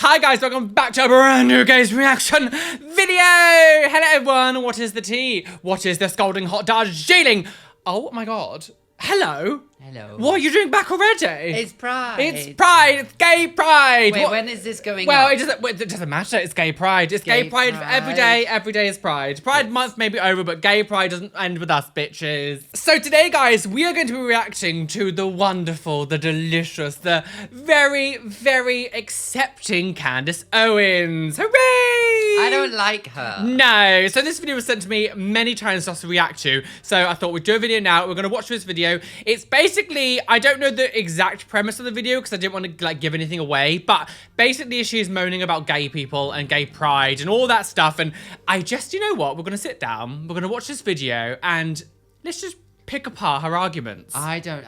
Hi guys, welcome back to a brand new gays reaction video! Hello everyone, what is the tea? What is the scalding hot Darjeeling? Oh my god. Hello? Hello. What are you doing back already? It's Pride. It's Pride, it's gay Pride! Wait, when is this going Well, on? it doesn't matter, it's gay Pride. It's gay pride every day is Pride. Pride month may be over, but gay Pride doesn't end with us, bitches. So today, guys, we are going to be reacting to the wonderful, the delicious, the very, very accepting Candace Owens. Hooray! I don't like her. No, so this video was sent to me many times for us to react to, so I thought we'd do a video now. We're going to watch this video. It's basically, I don't know the exact premise of the video because I didn't want to like give anything away, but basically she is moaning about gay people and gay pride and all that stuff, and I just, you know what, we're going to sit down, we're going to watch this video, and let's just pick apart her arguments. I don't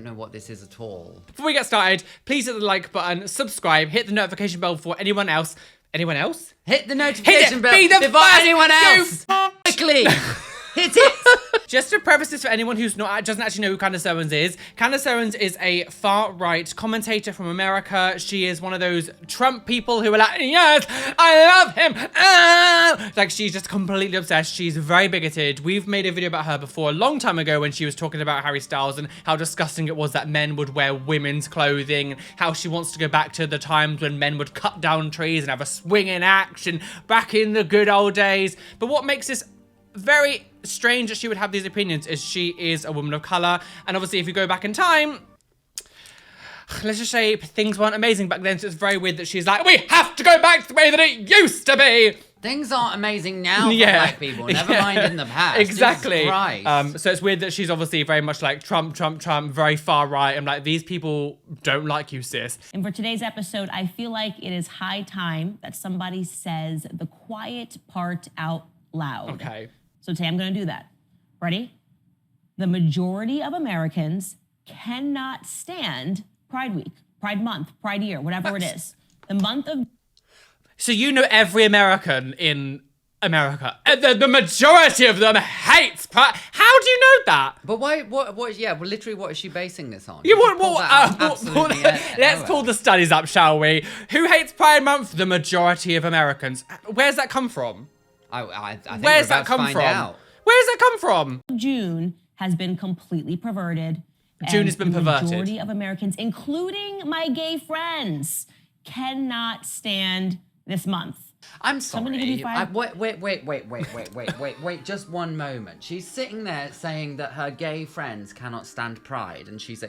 know what this is at all. Before we get started, please hit the like button, subscribe, hit the notification bell before anyone else. Anyone else? Hit the notification bell be the before first, anyone else. Quickly, hit it. Just to preface this for anyone who's doesn't actually know who Candace Owens is. Candace Owens is a far-right commentator from America. She is one of those Trump people who are like, yes, I love him. Ah! Like, she's just completely obsessed. She's very bigoted. We've made a video about her before a long time ago when she was talking about Harry Styles and how disgusting it was that men would wear women's clothing, and how she wants to go back to the times when men would cut down trees and have a swinging action back in the good old days. But what makes this very strange that she would have these opinions is she is a woman of color, and obviously if you go back in time, let's just say things weren't amazing back then, so it's very weird that she's like, we have to go back to the way that it used to be. Things aren't amazing now for black people, never mind in the past. Exactly. So it's weird that she's obviously very much like Trump, very far right. I'm like, these people don't like you, sis. And for today's episode, I feel like it is high time that somebody says the quiet part out loud. Okay. So today I'm going to do that. Ready? The majority of Americans cannot stand Pride Week, Pride Month, Pride Year, whatever it is. The month of... So you know every American in America, the majority of them hates Pride. How do you know that? But why, yeah, well, literally, what is she basing this on? Let's pull the studies up, shall we? Who hates Pride Month? The majority of Americans. Where's that come from? I think Where's that come from? Where's that come from? June has been completely perverted. June has been perverted. The majority of Americans, including my gay friends, cannot stand this month. I'm sorry. I'm gonna give you five. Wait, just one moment. She's sitting there saying that her gay friends cannot stand Pride, and she's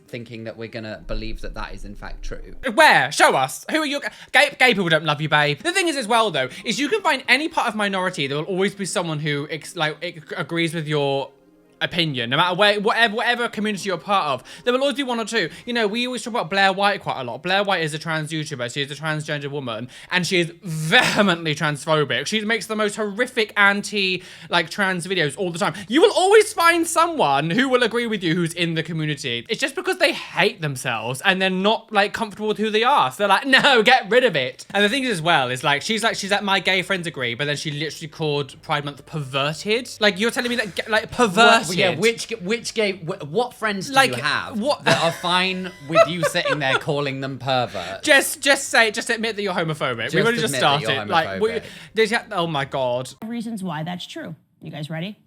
thinking that we're gonna believe that that is in fact true. Where? Show us. Who are your gay people? Don't love you, babe. The thing is, as well, though, is you can find any part of minority. There will always be someone who agrees with your opinion, no matter whatever community you're part of. There will always be one or two. You know, we always talk about Blair White quite a lot. Blair White is a trans YouTuber. She is a transgender woman, and she is vehemently transphobic. She makes the most horrific trans videos all the time. You will always find someone who will agree with you who's in the community. It's just because they hate themselves and they're not like comfortable with who they are. So they're like, no, get rid of it. And the thing is as well is like she's like my gay friends agree, but then she literally called Pride Month perverted. Like, you're telling me that like perverted. Yeah, what friends do you have that are fine with you sitting there calling them pervert? Just admit that you're homophobic. We've only just started. Oh my god. Reasons why that's true. You guys ready?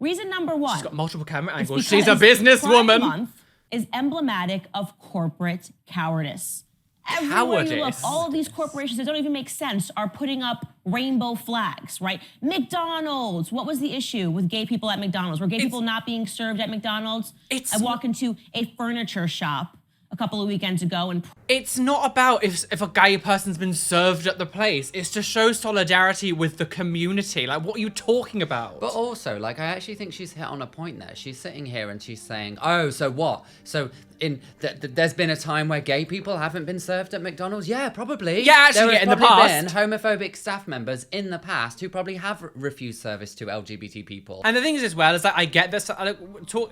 Reason number one. She's got multiple camera angles. She's a businesswoman. Pride Month is emblematic of corporate cowardice. Everywhere you look, all of these corporations that don't even make sense are putting up rainbow flags, right? McDonald's. What was the issue with gay people at McDonald's? Were gay people not being served at McDonald's? I walk into a furniture shop a couple of weekends ago and... It's not about if a gay person's been served at the place. It's to show solidarity with the community. Like, what are you talking about? But also, like, I actually think she's hit on a point there. She's sitting here and she's saying, oh, so what? So there's been a time where gay people haven't been served at McDonald's? Yeah, probably. Yeah, actually, in the past. Been homophobic staff members in the past who probably have refused service to LGBT people. And the thing is as well, is that I get this, I'm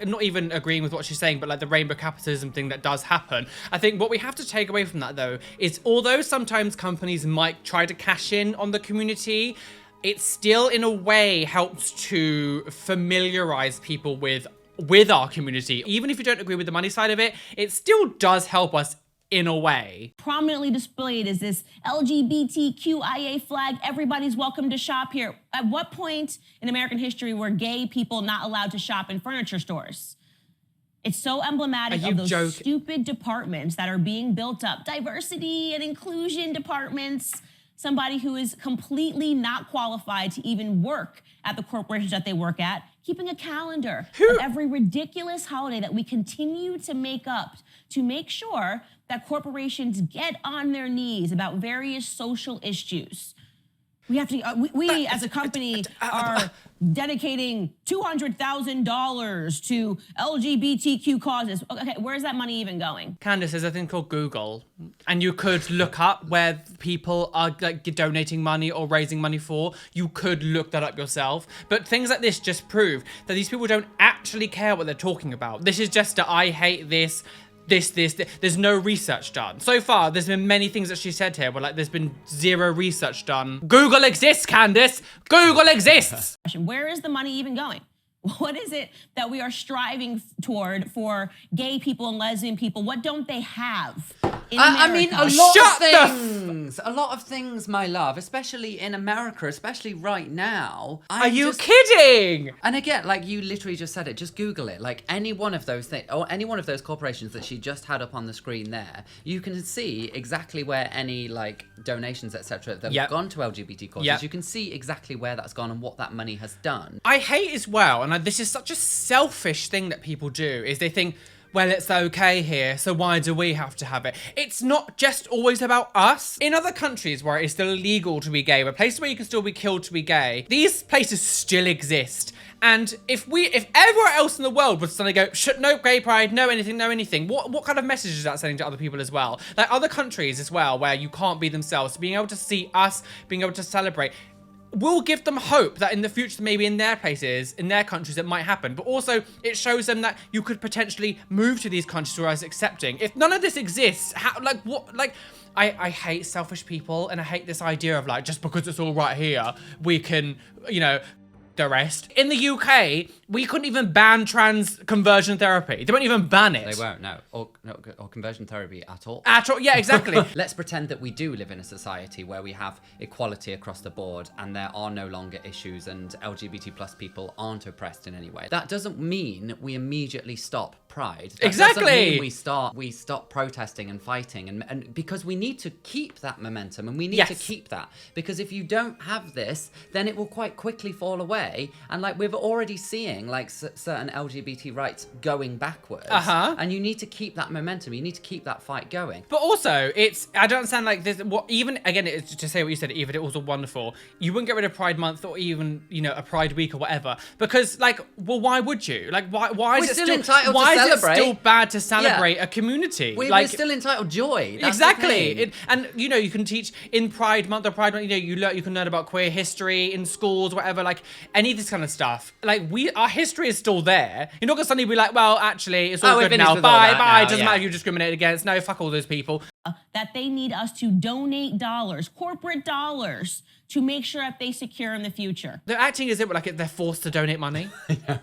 not even agreeing with what she's saying, but like the rainbow capitalism thing that does happen. I think what we have to take away from that, though, is although sometimes companies might try to cash in on the community, it still in a way helps to familiarize people with our community. Even if you don't agree with the money side of it, it still does help us in a way. Prominently displayed is this LGBTQIA flag. Everybody's welcome to shop here. At what point in American history were gay people not allowed to shop in furniture stores? It's so emblematic of those stupid departments that are being built up. Diversity and inclusion departments. Somebody who is completely not qualified to even work at the corporations that they work at, keeping a calendar of every ridiculous holiday that we continue to make up to make sure that corporations get on their knees about various social issues. We have to. We as a company are dedicating $200,000 to LGBTQ causes. Okay, where's that money even going? Candace, there's a thing called Google, and you could look up where people are like donating money or raising money for. You could look that up yourself. But things like this just prove that these people don't actually care what they're talking about. This is just a I hate this. There's no research done. So far, there's been many things that she said here where like there's been zero research done. Google exists, Candace. Google exists. Where is the money even going? What is it that we are striving toward for gay people and lesbian people? What don't they have in America? I mean, a lot of things, my love, especially in America, especially right now. Are you kidding? And again, like you literally just said it, just Google it. Like any one of those things, or any one of those corporations that she just had up on the screen there, you can see exactly where any like donations, etc., that have gone to LGBT causes. You can see exactly where that's gone and what that money has done. I hate as well, and this is such a selfish thing that people do, is they think, well, it's okay here, so why do we have to have it? It's not just always about us. In other countries where it's still illegal to be gay, where places where you can still be killed to be gay, these places still exist. And if everywhere else in the world would suddenly go, no gay pride, no anything, what kind of message is that sending to other people as well? Like other countries as well, where you can't be themselves, being able to see us, being able to celebrate, will give them hope that in the future, maybe in their places, in their countries, it might happen. But also, it shows them that you could potentially move to these countries who are as accepting. If none of this exists, I hate selfish people, and I hate this idea of like, just because it's all right here, we can, the rest. In the UK, we couldn't even ban trans conversion therapy. They won't even ban it. They won't, no. Or conversion therapy at all. At all, yeah, exactly. Let's pretend that we do live in a society where we have equality across the board and there are no longer issues and LGBT plus people aren't oppressed in any way. That doesn't mean we immediately stop pride. That exactly. doesn't mean we stop protesting and fighting and because we need to keep that momentum and we need to keep that, because if you don't have this, then it will quite quickly fall away. And like we're already seeing like certain LGBT rights going backwards, and you need to keep that momentum. You need to keep that fight going. But also, I don't understand like this. Even again, it's to say what you said. Even it was all wonderful. You wouldn't get rid of Pride Month or even a Pride Week or whatever, because like, well, why would you? Like, why is it still entitled to celebrate? Why is it still bad to celebrate a community? We're still entitled joy. That's exactly. And you can teach in Pride Month or Pride Month. You can learn about queer history in schools, whatever. Like any of this kind of stuff. Like our history is still there. You're not gonna suddenly be like, well, actually, it's all good now. Bye. It doesn't matter if you discriminate against. No, fuck all those people. That they need us to donate dollars, corporate dollars, to make sure that they secure in the future. They're acting as if like they're forced to donate money.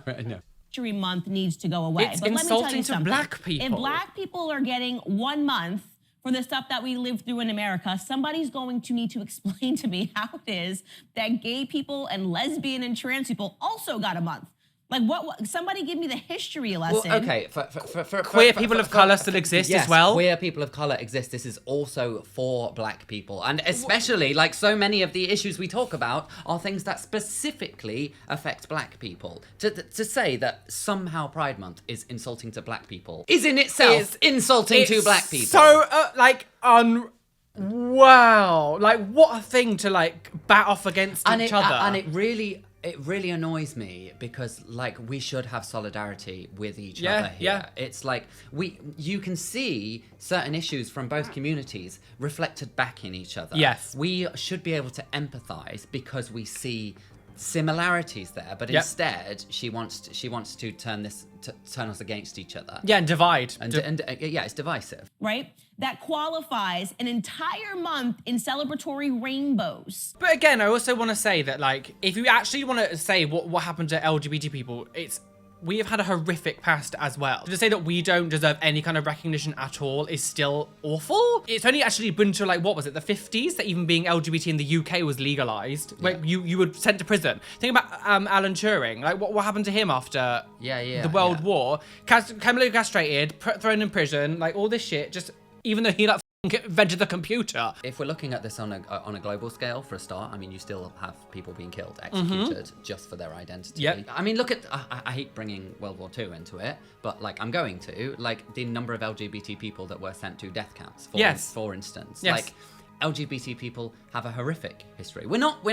No. History Month needs to go away. It's but insulting let me tell you to something. black people. If black people are getting 1 month for the stuff that we live through in America, somebody's going to need to explain to me how it is that gay people and lesbian and trans people also got a month. Like what? Somebody give me the history lesson. Well, okay, for queer people of color still exist as well. Queer people of color exist. This is also for black people, and especially like so many of the issues we talk about are things that specifically affect black people. To say that somehow Pride Month is insulting to black people is in itself insulting to black people. So wow, like what a thing to like bat off against each other. And it really annoys me because like we should have solidarity with each other here. Yeah. It's like you can see certain issues from both communities reflected back in each other. Yes. We should be able to empathize because we see similarities there, but instead she wants to turn us against each other. Yeah, and divide. And it's divisive. Right? That qualifies an entire month in celebratory rainbows. But again, I also want to say that like if you actually want to say what happened to LGBT people, it's we have had a horrific past as well. To say that we don't deserve any kind of recognition at all is still awful. It's only actually been to like, what was it, the 50s that even being LGBT in the UK was legalized. Like you were sent to prison. Think about Alan Turing. Like what happened to him after the World War? Chemically castrated, thrown in prison, like all this shit. Just even though he like invented the computer. If we're looking at this on a global scale, for a start, I mean, you still have people being killed, executed just for their identity. Yep. I mean, look at, I hate bringing World War II into it, but like I'm going to, like the number of LGBT people that were sent to death camps, for instance. Yes. Like LGBT people have a horrific history. We're not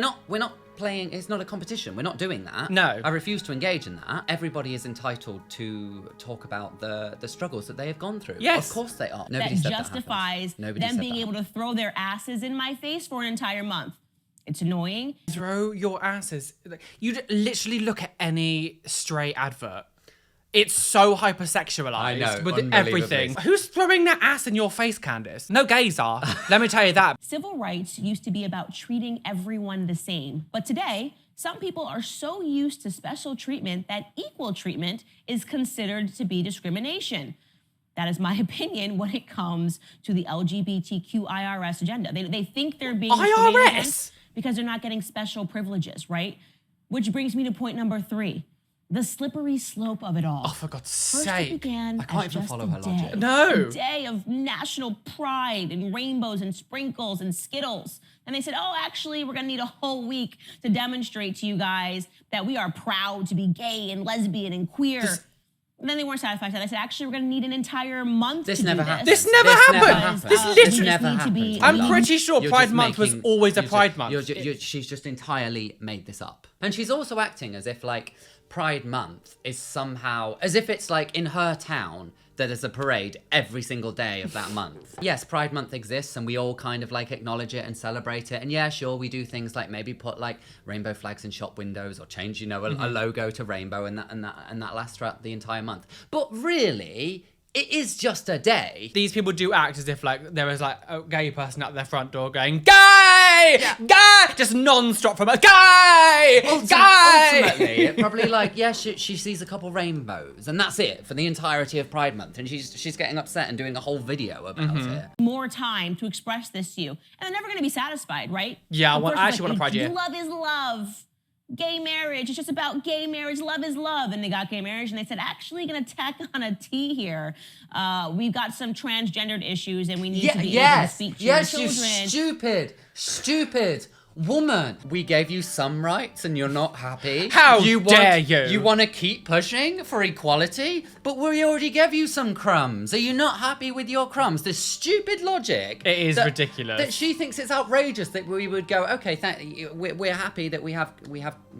playing, it's not a competition. We're not doing that. No. I refuse to engage in that. Everybody is entitled to talk about the struggles that they have gone through. Yes. Of course they are. That justifies them being able to throw their asses in my face for an entire month. It's annoying. Throw your asses. You literally look at any straight advert. It's so hypersexualized with everything. Who's throwing their ass in your face, Candace? No gays are. Let me tell you that. Civil rights used to be about treating everyone the same. But today, some people are so used to special treatment that equal treatment is considered to be discrimination. That is my opinion when it comes to the LGBTQ IRS agenda. They think they're being discriminated against because they're not getting special privileges, right? Which brings me to point number 3. The slippery slope of it all. Oh, for God's sake. sake. It began I can't as even just follow a her day. logic. No. A day of national pride and rainbows and sprinkles and Skittles. And they said, oh, actually, we're gonna need a whole week to demonstrate to you guys that we are proud to be gay and lesbian and queer. And then they weren't satisfied. They said, actually, we're gonna need an entire month to do happened. This never happened. This literally never happened. I'm pretty sure Pride Month was always a Pride Month. She's just entirely made this up. And she's also acting as if like Pride Month is somehow, as if it's like in her town that there's a parade every single day of that month. Yes, Pride Month exists and we all kind of like acknowledge it and celebrate it. And yeah, sure, we do things like maybe put like rainbow flags in shop windows or change, you know, a logo to rainbow and that lasts throughout the entire month. But really, it is just a day. These people do act as if like there was like a gay person at their front door going, gay! Yeah. Gay! Just non-stop from a gay! Gay! Ultimately, it probably like, yeah, she sees a couple rainbows and that's it for the entirety of Pride Month. And she's getting upset and doing a whole video about it. More time to express this to you. And they're never gonna be satisfied, right? Yeah, I actually want a Pride year. Love is love. Gay marriage, it's just about gay marriage, love is love. And they got gay marriage and they said, actually gonna tack on a T here. We've got some transgendered issues and we need to be able to speak to your children. You stupid woman. We gave you some rights and you're not happy. How dare you? You want to keep pushing for equality, but we already gave you some crumbs. Are you not happy with your crumbs? This stupid logic. It is ridiculous. That she thinks it's outrageous that we would go, okay, we're happy that we have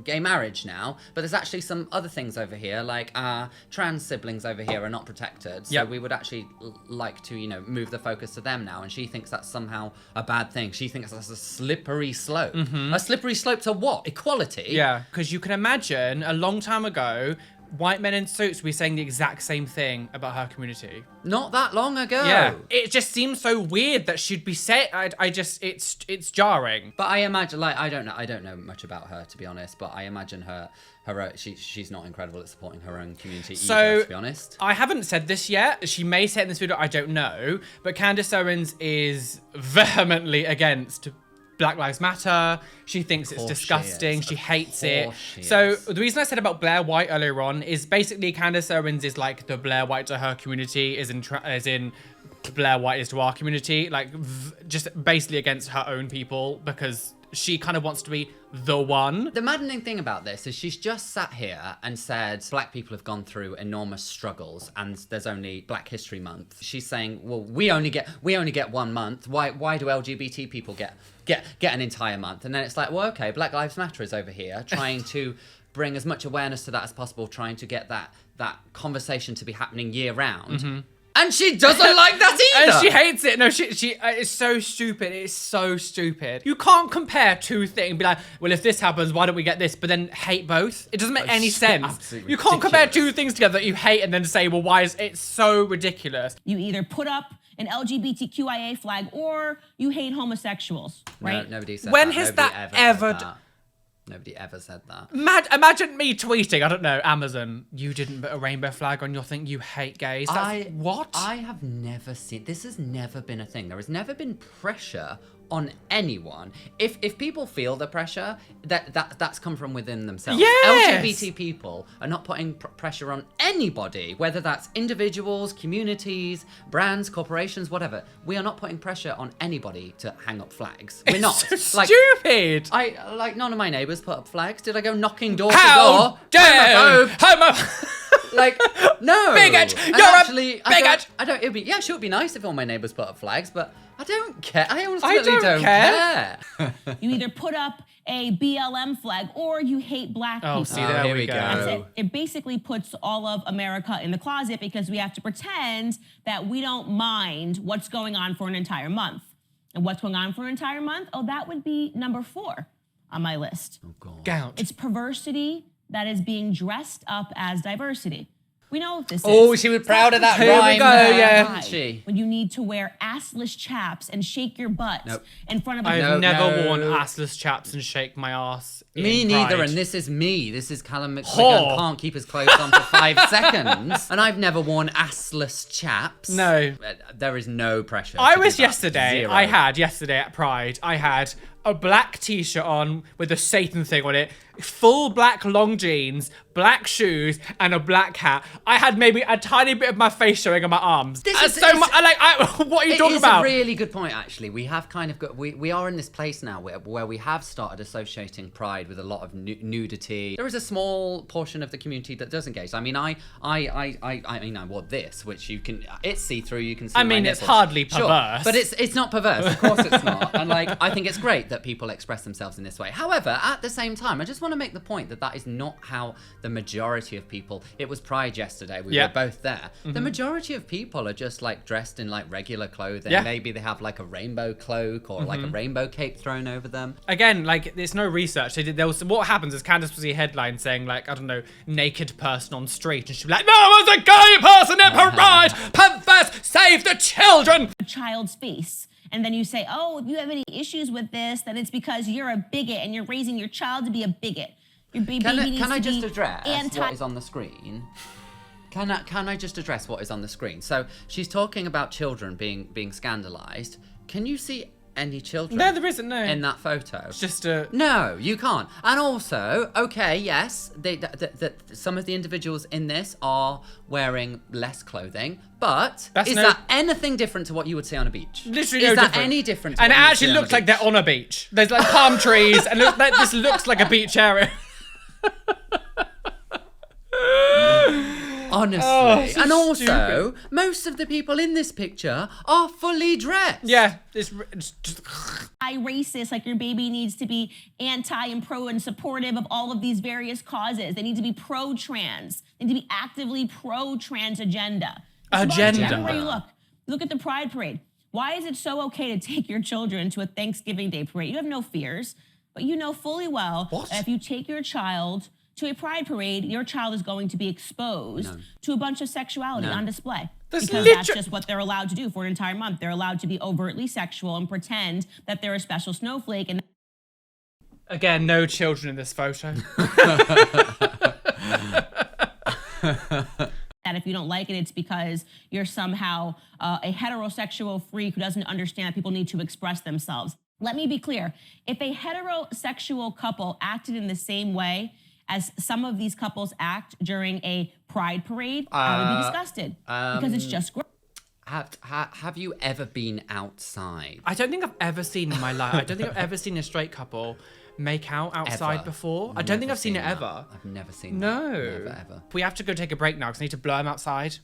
gay marriage now, but there's actually some other things over here, like trans siblings over here are not protected. So we would actually like to, you know, move the focus to them now. And she thinks that's somehow a bad thing. She thinks that's a slippery slope. A slippery slope to what? Equality? Yeah, because you can imagine a long time ago, white men in suits were saying the exact same thing about her community. Not that long ago. Yeah, it just seems so weird that she'd be said. It's jarring. But I imagine, like, I don't know much about her, to be honest. But I imagine she's not incredible at supporting her own community either, to be honest. I haven't said this yet. She may say it in this video. I don't know. But Candace Owens is vehemently against Black Lives Matter. She thinks it's disgusting. She hates it. So the reason I said about Blair White earlier on is basically Candace Owens is like the Blair White to her community, as in Blair White is to our community. Like just basically against her own people because she kind of wants to be the one. The maddening thing about this is she's just sat here and said black people have gone through enormous struggles and there's only Black History Month. She's saying, well, we only get 1 month. Why do LGBT people get an entire month? And then it's like, well, okay, Black Lives Matter is over here trying to bring as much awareness to that as possible, trying to get that conversation to be happening year round. And she doesn't like that either. And she hates it. No, she it's so stupid. It's so stupid. You can't compare two things and be like, well, if this happens, why don't we get this? But then hate both. It doesn't make any sense. Absolutely you can't compare ridiculous. two things together that you hate and then say, well, why is it so ridiculous? You either put up an LGBTQIA flag or you hate homosexuals, right? No, nobody said When that. has Nobody that ever ever said that. Nobody ever said that. Imagine me tweeting, I don't know, Amazon, you didn't put a rainbow flag on your thing, you hate gays. What? I have never seen, this has never been a thing. There has never been pressure on anyone. If people feel the pressure, that's come from within themselves. Yes! LGBT people are not putting pressure on anybody, whether that's individuals, communities, brands, corporations, whatever. We are not putting pressure on anybody to hang up flags. We're not. So stupid. None of my neighbours put up flags. Did I go knocking door How to door? dare Like, no. Bigot! And You're actually, a bigot! It'd be, sure, it'd be nice if all my neighbours put up flags, but I don't care. I honestly don't care. You either put up a BLM flag or you hate black people. Oh, see, there here we we go. go. That's it. It basically puts all of America in the closet because we have to pretend that we don't mind what's going on for an entire month. And what's going on for an entire month? Oh, that would be number 4 on my list. Oh, God. Gout. It's perversity that is being dressed up as diversity. We know what this is. Oh, she was proud of that Here we rhyme go, there, yeah. wasn't she? When you need to wear assless chaps and shake your butt Nope. in front of a I've never no. worn assless chaps and shake my ass. Me in neither, Pride. and this is me. This is Callum Whore. McGregor can't keep his clothes on for 5 seconds. And I've never worn assless chaps. No. There is no pressure. I to do was that. yesterday, Zero. I had yesterday at Pride, I had a black t-shirt on with a Satan thing on it, full black long jeans, black shoes, and a black hat. I had maybe a tiny bit of my face showing on my arms. This That's is- so it's- much. What are you talking It is about? a really good point, actually. We have kind of got, we are in this place now where we have started associating Pride with a lot of nudity. There is a small portion of the community that does engage. I mean, I wore this, which you can, it's see-through, you can see I my mean, it's nipples. hardly Sure, perverse. but it's not perverse, of course it's not. And like, I think it's great that people express themselves in this way. However, at the same time, I just want to make the point that that is not how the majority of people, it was Pride yesterday, we Yeah. were both there. The majority of people are just like dressed in like regular clothing. Yeah. Maybe they have like a rainbow cloak or like a rainbow cape thrown over them. Again, like, there's no research. What happens is Candace will see a headline saying, like, I don't know, naked person on street, and she'll be like, no, it was a gay person in Pride! Perverse! Save the children! a child's face. And then you say, oh, if you have any issues with this, then it's because you're a bigot and you're raising your child to be a bigot. Your baby needs Can I to just be address what is on the screen? Can I just address what is on the screen? So she's talking about children being scandalized. Can you see any children? No, there isn't, no. In that photo. It's just a... No, you can't. And also, okay, yes, some of the individuals in this are wearing less clothing, but is that anything different to what you would see on a beach? Literally is no that different. any different to And what it you would actually see on a looks like beach? they're on a beach. There's like palm trees, and this looks like a beach area. Honestly. Oh, so and also, stupid. most of the people in this picture are fully dressed. Yeah, it's just... racist, like your baby needs to be anti and pro and supportive of all of these various causes. They need to be pro-trans. They need to be actively pro-trans agenda. It's about Agenda. everywhere you look. Look at the Pride Parade. Why is it so okay to take your children to a Thanksgiving Day parade? You have no fears, but you know fully well that if you take your child to a Pride Parade, your child is going to be exposed to a bunch of sexuality on display. Because that's just what they're allowed to do for an entire month. They're allowed to be overtly sexual and pretend that they're a special snowflake. And Again, no children in this photo. that if you don't like it, it's because you're somehow a heterosexual freak who doesn't understand that people need to express themselves. Let me be clear. If a heterosexual couple acted in the same way as some of these couples act during a Pride Parade, I would be disgusted because it's just gross. Have you ever been outside? I don't think I've ever seen in my life. I don't think I've ever seen a straight couple make out outside Ever. before. I don't think I've seen it that. ever. I've never seen No. that. Never, ever. We have to go take a break now because I need to blow him outside.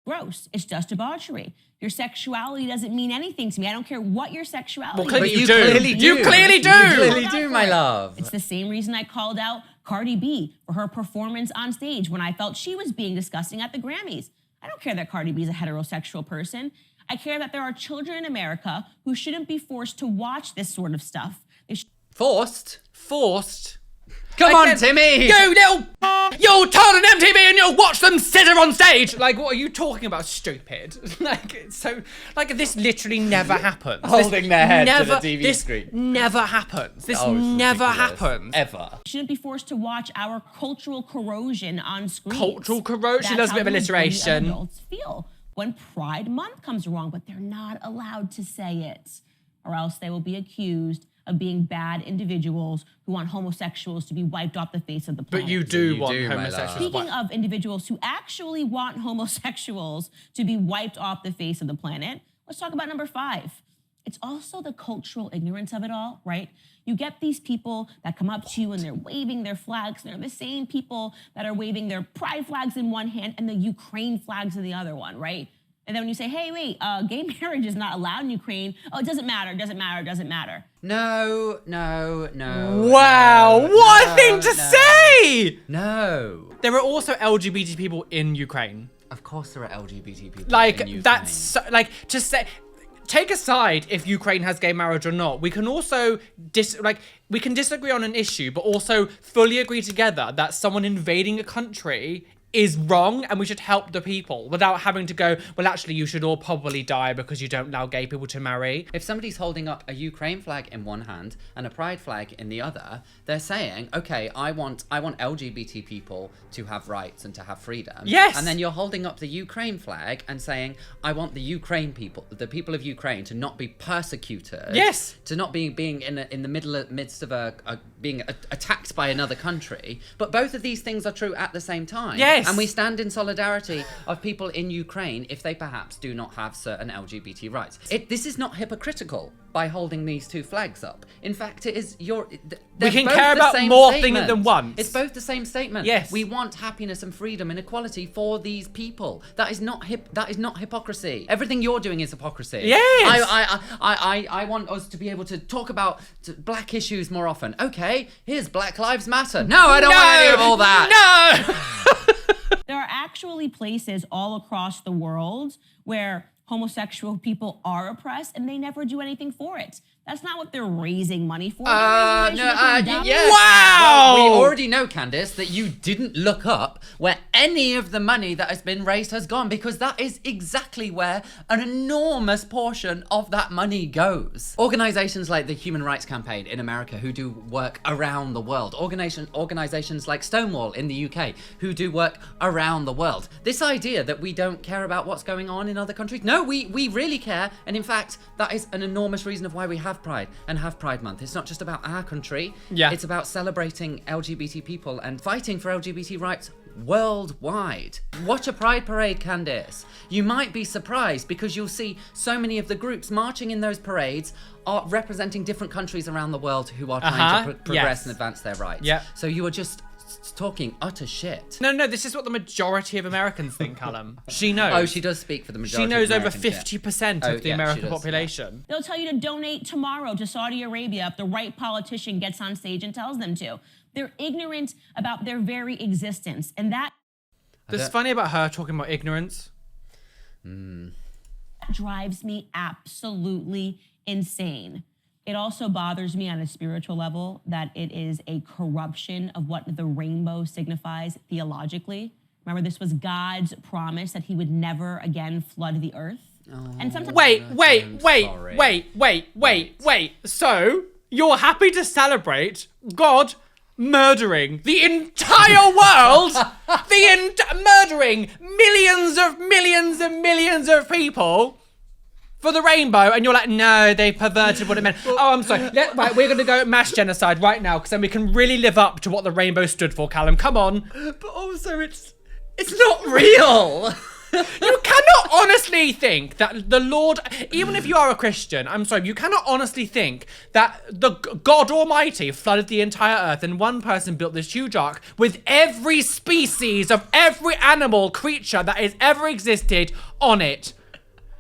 Gross. It's just debauchery. Your sexuality doesn't mean anything to me. I don't care what your sexuality Well, clearly is. you do. clearly do. You clearly do. You clearly Called do, out my for it. love. It's the same reason I called out Cardi B for her performance on stage when I felt she was being disgusting at the Grammys. I don't care that Cardi B is a heterosexual person. I care that there are children in America who shouldn't be forced to watch this sort of stuff. Forced? Forced. Come on, Timmy! You'll turn on MTV and you'll watch them sit on stage! Like, what are you talking about, stupid? This literally never happens. Holding their head to the TV screen. This never happens. This never happens. Ever. Shouldn't be forced to watch our cultural corrosion on screen. Cultural corrosion? She does a bit of alliteration. Adults feel when Pride Month comes wrong, but they're not allowed to say it, or else they will be accused of being bad individuals who want homosexuals to be wiped off the face of the planet. But you do want homosexuals. Speaking of individuals who actually want homosexuals to be wiped off the face of the planet, let's talk about number 5. It's also the cultural ignorance of it all, right? You get these people that come up to you and they're waving their flags. They're the same people that are waving their pride flags in one hand and the Ukraine flags in the other one, right? And then when you say, hey, wait, gay marriage is not allowed in Ukraine. Oh, it doesn't matter, it doesn't matter, it doesn't matter. No. Wow, what a thing to say! No. There are also LGBT people in Ukraine. Of course there are LGBT people in Ukraine. That's so, to say... Take aside if Ukraine has gay marriage or not. We can also we can disagree on an issue, but also fully agree together that someone invading a country is wrong and we should help the people without having to go, well, actually, you should all probably die because you don't allow gay people to marry. If somebody's holding up a Ukraine flag in one hand and a pride flag in the other, they're saying, okay, I want LGBT people to have rights and to have freedom. Yes. And then you're holding up the Ukraine flag and saying, I want the Ukraine people, the people of Ukraine, to not be persecuted. Yes. To not being in the midst of being attacked by another country. But both of these things are true at the same time. Yes. And we stand in solidarity of people in Ukraine if they perhaps do not have certain LGBT rights. This is not hypocritical by holding these two flags up. In fact, it is we can care about more things than one. It's both the same statement. Yes. We want happiness and freedom and equality for these people. That is not hypocrisy. Everything you're doing is hypocrisy. Yes. I want us to be able to talk about black issues more often. Okay, here's Black Lives Matter. No, I don't want any of all that. No. There are actually places all across the world where homosexual people are oppressed and they never do anything for it. That's not what they're raising money for. Yes. Wow! Well, we already know, Candace, that you didn't look up where any of the money that has been raised has gone, because that is exactly where an enormous portion of that money goes. Organizations like the Human Rights Campaign in America, who do work around the world. Organizations like Stonewall in the UK, who do work around the world. This idea that we don't care about what's going on in other countries. No, we really care. And in fact, that is an enormous reason of why we have Pride and have Pride Month. It's not just about our country. Yeah. It's about celebrating LGBT people and fighting for LGBT rights worldwide. Watch a Pride parade, Candace. You might be surprised because you'll see so many of the groups marching in those parades are representing different countries around the world who are trying to progress and advance their rights. Yeah. So you are just talking utter shit. No, this is what the majority of Americans think, Callum. She knows. Oh, she does speak for the majority. She knows of over Americans, 50% of the American population. They'll tell you to donate tomorrow to Saudi Arabia if the right politician gets on stage and tells them to. They're ignorant about their very existence, and that... That's funny about her talking about ignorance. Drives me absolutely insane. It also bothers me on a spiritual level that it is a corruption of what the rainbow signifies theologically. Remember, this was God's promise that he would never again flood the earth. And sometimes Wait. So, you're happy to celebrate God murdering the entire world? Murdering millions of people for the rainbow, and you're like, no, they perverted what it meant. Oh, I'm sorry. Right, we're going to go mass genocide right now, because then we can really live up to what the rainbow stood for, Callum. Come on. But also, it's not real. You cannot honestly think that the Lord, even if you are a Christian, I'm sorry, you cannot honestly think that the God Almighty flooded the entire earth and one person built this huge ark with every species of every animal, creature that has ever existed on it.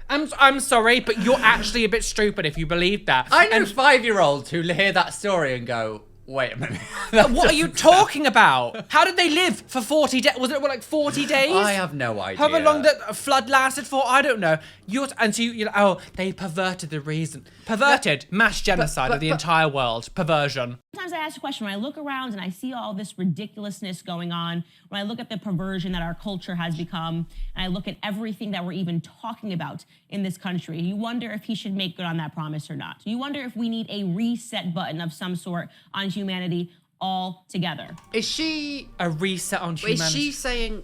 I'm sorry, but you're actually a bit stupid if you believe that. I know 5-year-olds who hear that story and go, Wait a minute. What are you talking about? How did they live for 40 days? Was it like 40 days? I have no idea. However long that flood lasted for, I don't know. You're like, oh, they perverted the reason. Perverted, mass genocide of the entire world. Perversion. Sometimes I ask the question, when I look around and I see all this ridiculousness going on, when I look at the perversion that our culture has become, and I look at everything that we're even talking about in this country, you wonder if he should make good on that promise or not. You wonder if we need a reset button of some sort on humanity altogether. Is she a reset on humanity? Is she saying?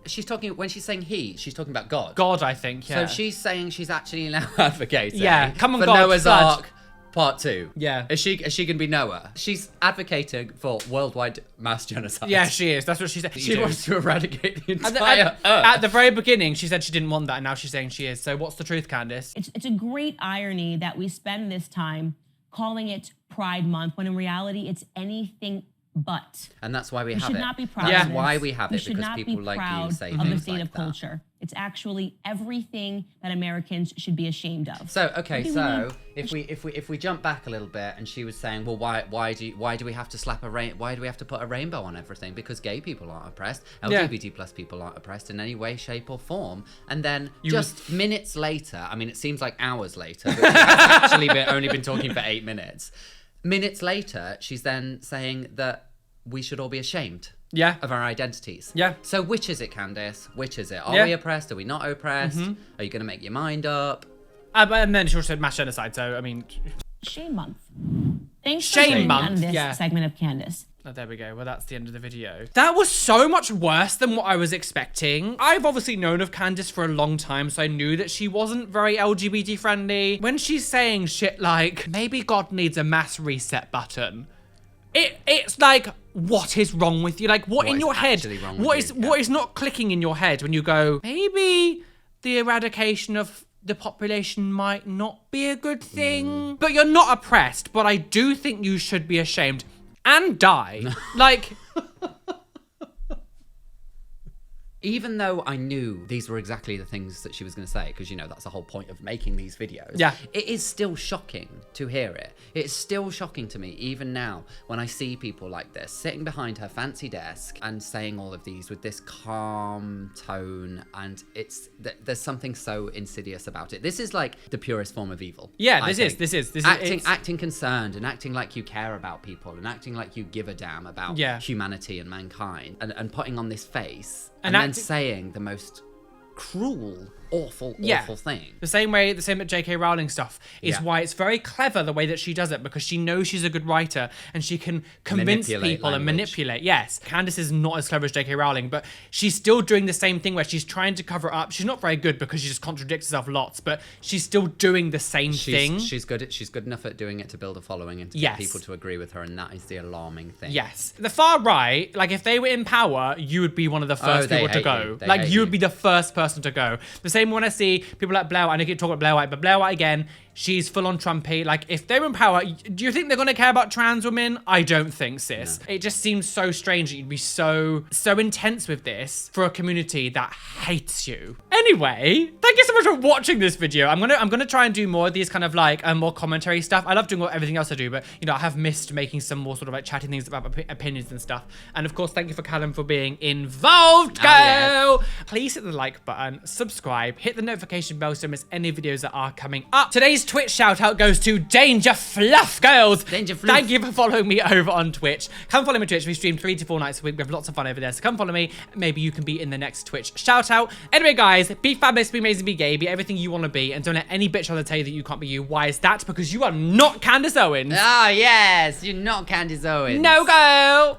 She's talking when she's saying he. She's talking about God. God, I think. Yeah. So she's saying she's actually now advocating. Yeah. Come on, for God. Noah's flood. Ark Part 2. Yeah. Is she gonna be Noah? She's advocating for worldwide mass genocide. Yeah, she is. That's what she said. She wants to eradicate the At entire the, Earth. at the very beginning, she said she didn't want that, and now she's saying she is. So what's the truth, Candace? It's a great irony that we spend this time calling it Pride Month, when in reality it's anything but. And that's why we have it. We should not be proud That's of this. why we have We it, should because not people be like proud you say of the things state like of that. culture. It's actually everything that Americans should be ashamed of. So okay, Maybe we so need- if we jump back a little bit, and she was saying, well, why do we have to why do we have to put a rainbow on everything? Because gay people aren't oppressed, LGBT plus people aren't oppressed in any way, shape, or form. And then just minutes later, I mean, it seems like hours later, but she's actually only been talking for 8 minutes. Minutes later, she's then saying that we should all be ashamed. Yeah. Of our identities. Yeah. So which is it, Candace? Which is it? Are Yeah. we oppressed? Are we not oppressed? Are you going to make your mind up? And then she also said mass genocide, so, I mean... Shame Month. Thanks for Shame joining me Month, on this yeah. segment of Candace. Oh, there we go. Well, that's the end of the video. That was so much worse than what I was expecting. I've obviously known of Candace for a long time, so I knew that she wasn't very LGBT friendly. When she's saying shit like, maybe God needs a mass reset button, it's like, what is wrong with you? Like, what in is your head? actually wrong What with is you? what is not clicking in your head when you go, maybe the eradication of the population might not be a good thing? But you're not oppressed, but I do think you should be ashamed and die. Like... Even though I knew these were exactly the things that she was going to say, because, you know, that's the whole point of making these videos. Yeah. It is still shocking to hear it. It's still shocking to me, even now, when I see people like this sitting behind her fancy desk and saying all of these with this calm tone. And there's something so insidious about it. This is like the purest form of evil. Yeah, I this think. is Acting concerned and acting like you care about people and acting like you give a damn about humanity and mankind and putting on this face. And then saying the most cruel, awful thing. The same that J.K. Rowling stuff is why it's very clever the way that she does it, because she knows she's a good writer and she can convince people and manipulate. Yes, Candace is not as clever as J.K. Rowling, but she's still doing the same thing where she's trying to cover up. She's not very good because she just contradicts herself lots, but she's still doing the same thing. She's good enough at doing it to build a following and to get people to agree with her, and that is the alarming thing. Yes. The far right, like if they were in power, you would be one of the first people to go. Like you would be the first person to go. The same when I see people like Blair White, I know I keep talking about Blair White, but Blair White again, she's full on Trumpy. Like if they're in power, do you think they're gonna care about trans women? I don't think, sis. No. It just seems so strange that you'd be so intense with this for a community that hates you. Anyway, thank you so much for watching this video. I'm gonna try and do more of these kind of like more commentary stuff. I love doing everything else I do, but you know, I have missed making some more sort of like chatting things about opinions and stuff. And of course, thank you for Callum for being involved, girl. Yes. Please hit the like button, subscribe, hit the notification bell so you don't miss any videos that are coming up. Today's Twitch shout out goes to Danger Fluff Girls. Danger Fluff. Thank you for following me over on Twitch. Come follow me on Twitch. We stream 3 to 4 nights a week. We have lots of fun over there. So come follow me. Maybe you can be in the next Twitch shout out. Anyway, guys, be fabulous, be amazing, be gay, be everything you want to be, and don't let any bitch on the tell you that you can't be you. Why is that? Because you are not Candace Owens. Ah, yes, you're not Candace Owens. No go.